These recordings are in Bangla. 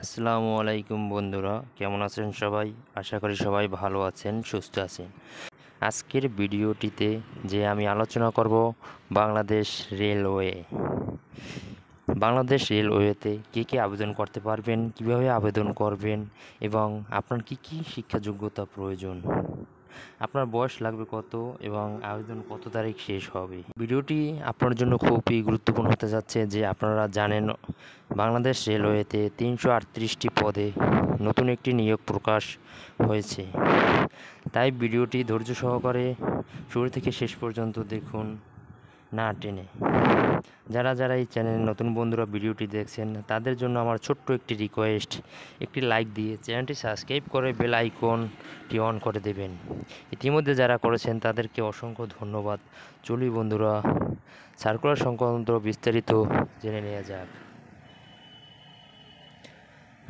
আসসালামু আলাইকুম বন্ধুরা, কেমন আছেন সবাই? আশা করি সবাই ভালো আছেন, সুস্থ আছেন। আজকের ভিডিওটিতে যে আমি আলোচনা করব বাংলাদেশ রেলওয়ে। বাংলাদেশ রেলওয়েতে কে কে আবেদন করতে পারবেন, কিভাবে আবেদন করবেন এবং আপনার কি কি শিক্ষা যোগ্যতা প্রয়োজন, আপনার বয়স লাগবে কত এবং আবেদন কত তারিখ শেষ হবে। ভিডিওটি আপনার জন্য খুবই গুরুত্বপূর্ণ হতে যাচ্ছে যে আপনারা জানেন বাংলাদেশ রেলওয়েতে 338টি পদে নতুন একটি নিয়োগ প্রকাশ হয়েছে। তাই ভিডিওটি ধৈর্য সহকারে শুরু থেকে শেষ পর্যন্ত দেখুন, না টেনে। যারা যারা এই চ্যানেলে নতুন বন্ধুরা ভিডিওটি দেখছেন তাদের জন্য আমার ছোট্ট একটি রিকোয়েস্ট, একটি লাইক দিয়ে চ্যানেলটি সাবস্ক্রাইব করে বেল আইকনটি অন করে দেবেন। ইতিমধ্যে যারা করেছেন তাদেরকে অসংখ্য ধন্যবাদ। চলি বন্ধুরা, সার্কুলার সংক্রান্ত বিস্তারিত জেনে নেওয়া যাক।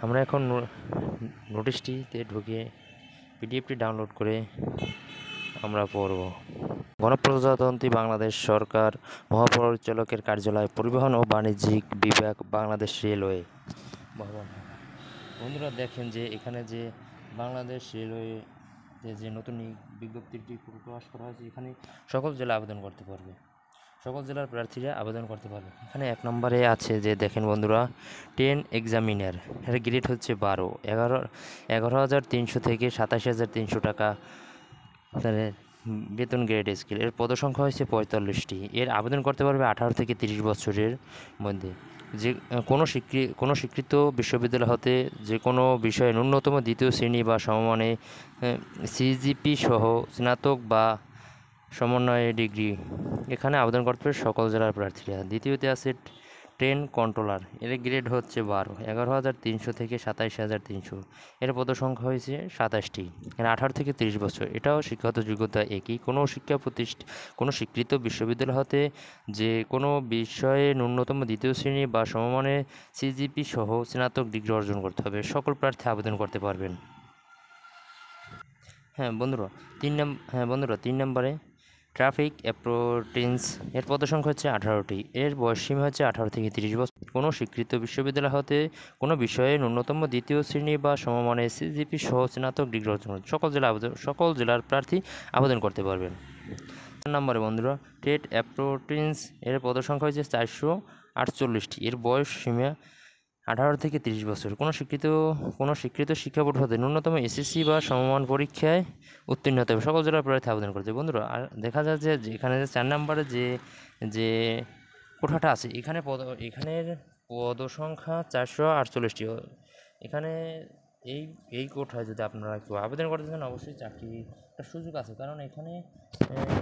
আমরা এখন নোটিশটিতে ঢুকে পিডিএফটি ডাউনলোড করে আমরা পড়ব। গণপ্রজাতন্ত্রী বাংলাদেশ সরকার, মহাপরিচালকের কার্যালয়, পরিবহন ও বাণিজ্যিক বিভাগ, বাংলাদেশ রেলওয়ে ভবন। বন্ধুরা দেখেন যে এখানে যে বাংলাদেশ রেলওয়ে যে নতুন বিজ্ঞপ্তিটি প্রকাশ করা হয়েছে, এখানে সকল জেলা আবেদন করতে পারবে, সকল জেলার প্রার্থীরা আবেদন করতে পারবে। এখানে 1 নম্বরে আছে যে দেখেন বন্ধুরা, 10 এক্সামিনার, এর গ্রেড হচ্ছে 12, 11,300 থেকে 27,300 টাকা তাদের বেতন গ্রেড স্কেল। এর পদসংখ্যা হয়েছে 45টি। এর আবেদন করতে পারবে 18 থেকে 30 বছরের মধ্যে। যে কোনো স্বীকৃত বিশ্ববিদ্যালয় হতে যে কোনো বিষয়ে ন্যূনতম দ্বিতীয় শ্রেণী বা সমমানে সিজিপি সহ স্নাতক বা সমন্বয়ে ডিগ্রি এখানে আবেদন করতে পারে সকল জেলার প্রার্থীরা। দ্বিতীয়তে আছে ট্রেন কন্ট্রোলার, এর গ্রেড হচ্ছে 12, 11,300 থেকে 27,300। এর পদসংখ্যা হয়েছে 27টি। এর 18 থেকে 30 বছর। এটাও শিক্ষাগত যোগ্যতা একই। কোনো স্বীকৃত বিশ্ববিদ্যালয় হতে যে কোনো বিষয়ে ন্যূনতম দ্বিতীয় শ্রেণী বা সমমানের সিজিপি সহ স্নাতক ডিগ্রি অর্জন করতে হবে। সকল প্রার্থী আবেদন করতে পারবেন। বন্ধুরা 3 নম্বরে ট্রাফিক অ্যাপ্রেন্টিস, এর পদসংখ্যা হচ্ছে 18টি। এর বয়সসীমা হচ্ছে 18 থেকে 30 বছর। কোনো স্বীকৃত বিশ্ববিদ্যালয় হতে কোনো বিষয়ে ন্যূনতম দ্বিতীয় শ্রেণী বা সমমানের সিজিপি সহ স্নাতক ডিগ্রি অর্জন করতে সকল জেলার প্রার্থী আবেদন করতে পারবেন। 4 নম্বরে বন্ধুরা টেট অ্যাপ্রেন্টিস, এর পদসংখ্যা হচ্ছে 448টি। এর বয়সসীমা 18 থেকে 30 বছর। কোনো স্বীকৃত শিক্ষা বোর্ড হতে ন্যূনতম এসএসসি বা সমমান পরীক্ষায় উত্তীর্ণ হতে হবে। সকল জেলার প্রার্থী আবেদন করতে। বন্ধুরা আর দেখা যায় যে এখানে 4 নম্বরে যে কোঠাটা আছে, এখানের পদসংখ্যা 448টি। এখানে এই কোঠায় যদি আপনারা কেউ আবেদন করতে চান অবশ্যই চাকরির সুযোগ আছে, কারণ এখানে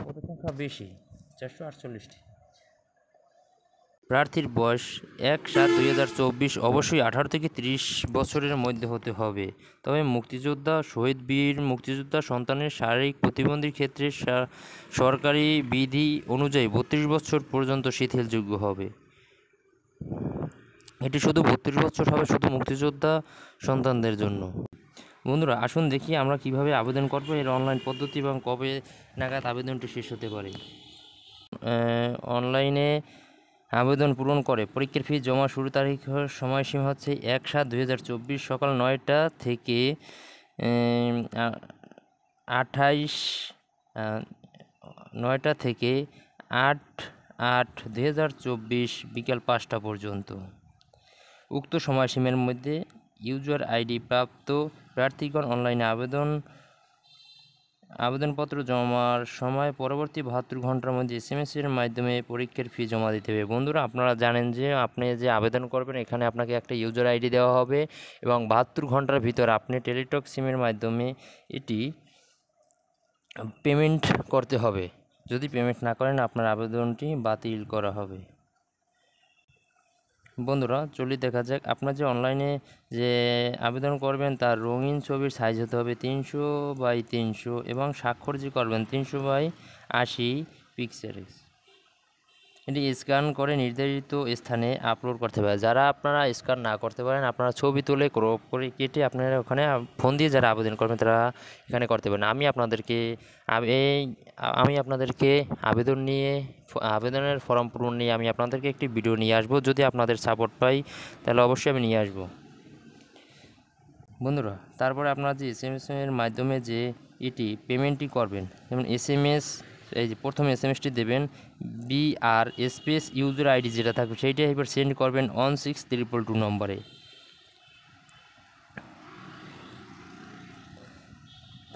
পদসংখ্যা বেশি, 448টি। প্রার্থীর বয়স 1/7/2024 অবশ্যই 18 থেকে 30 বছরের মধ্যে হতে হবে। তবে শহীদ বীর মুক্তিযোদ্ধা সন্তানের শারীরিক প্রতিবন্ধীর ক্ষেত্রে সরকারি বিধি অনুযায়ী 32 বছর পর্যন্ত শিথিলযোগ্য হবে। এটি শুধু 32 বছর হবে শুধু মুক্তিযোদ্ধা সন্তানদের জন্য। বন্ধুরা আসুন দেখি আমরা কিভাবে আবেদন করব, এর অনলাইন পদ্ধতি এবং কবে নাগাদ আবেদনটি শেষ হতে পারে। অনলাইনে আবেদন পূরণ করে পরীক্ষার ফি জমা শুরু তারিখ সময়সীমা হচ্ছে 1/7/2024 সকাল 9টা থেকে 8/8/2024 বিকাল 5টা পর্যন্ত। উক্ত সময়সীমার মধ্যে ইউজার আইডি প্রাপ্ত প্রার্থীগণ অনলাইনে আবেদনপত্র জমার সময় পরবর্তী 72 ঘন্টার মধ্যে এসএমএসের মাধ্যমে পরীক্ষার ফি জমা দিতে হবে। বন্ধুরা আপনারা জানেন যে আপনি যে আবেদন করবেন এখানে আপনাকে একটা ইউজার আইডি দেওয়া হবে এবং 72 ঘন্টার ভিতর আপনি টেলিটক সিমের মাধ্যমে এটি পেমেন্ট করতে হবে। যদি পেমেন্ট না করেন আপনার আবেদনটি বাতিল করা হবে। বন্ধুরা চলি দেখা যাক, আপনার যে অনলাইনে যে আবেদন করবেন তার রঙিন ছবির সাইজ হতে হবে 300x300 এবং স্বাক্ষর যে করবেন 300x80 পিক্সেল। এটি স্ক্যান করে নির্ধারিত স্থানে আপলোড করতে হবে। যারা আপনারা স্ক্যান না করতে পারেন আপনারা ছবি তুলে ক্রপ করে কেটে আপনারা ওখানে ফোন দিয়ে যারা আবেদন করবেন তারা এখানে করতে পারেন। আমি আপনাদেরকে আবেদনের ফর্ম পূরণ নিয়ে আমি আপনাদেরকে একটি ভিডিও নিয়ে আসবো। যদি আপনাদের সাপোর্ট পাই তাহলে অবশ্যই আমি নিয়ে আসবো। বন্ধুরা, তারপরে আপনারা যে SMS এর মাধ্যমে যে এটি পেমেন্টটি করবেন, যেমন SMS, এই যে প্রথম SMSটি দেবেন BR স্পেস ইউজার আইডি যেটা থাকবে সেইটাই এবার সেন্ড করবেন 16222 নম্বরে।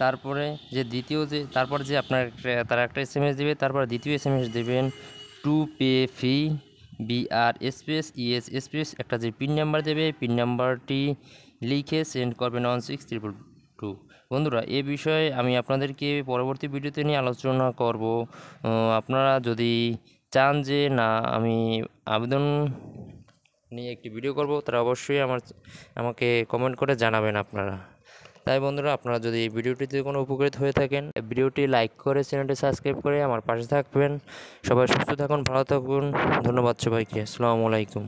তারপরে তারপর যে আপনার তারা একটা SMS দেবে, তারপর দ্বিতীয় SMS দেবেন to pay fee BR space ES space একটা যে পিন নাম্বার দেবে, পিন নাম্বারটি লিখে সেন্ড করবেন 16222। বন্ধুরা, এ বিষয়ে আমি আপনাদেরকে পরবর্তী ভিডিওতে নিয়ে আলোচনা করব। আপনারা যদি চান যে না আমি আবেদন নিয়ে একটি ভিডিও করব, তারা অবশ্যই আমাকে কমেন্ট করে জানাবেন আপনারা। তাই বন্ধুরা, আপনারা যদি এই ভিডিওটিতে কোনো উপকৃত হয়ে থাকেন, ভিডিওটি লাইক করে চ্যানেলটি সাবস্ক্রাইব করে আমার পাশে থাকবেন। সবাই সুস্থ থাকুন, ভালো থাকুন। ধন্যবাদ সবাইকে। আসসালামু আলাইকুম।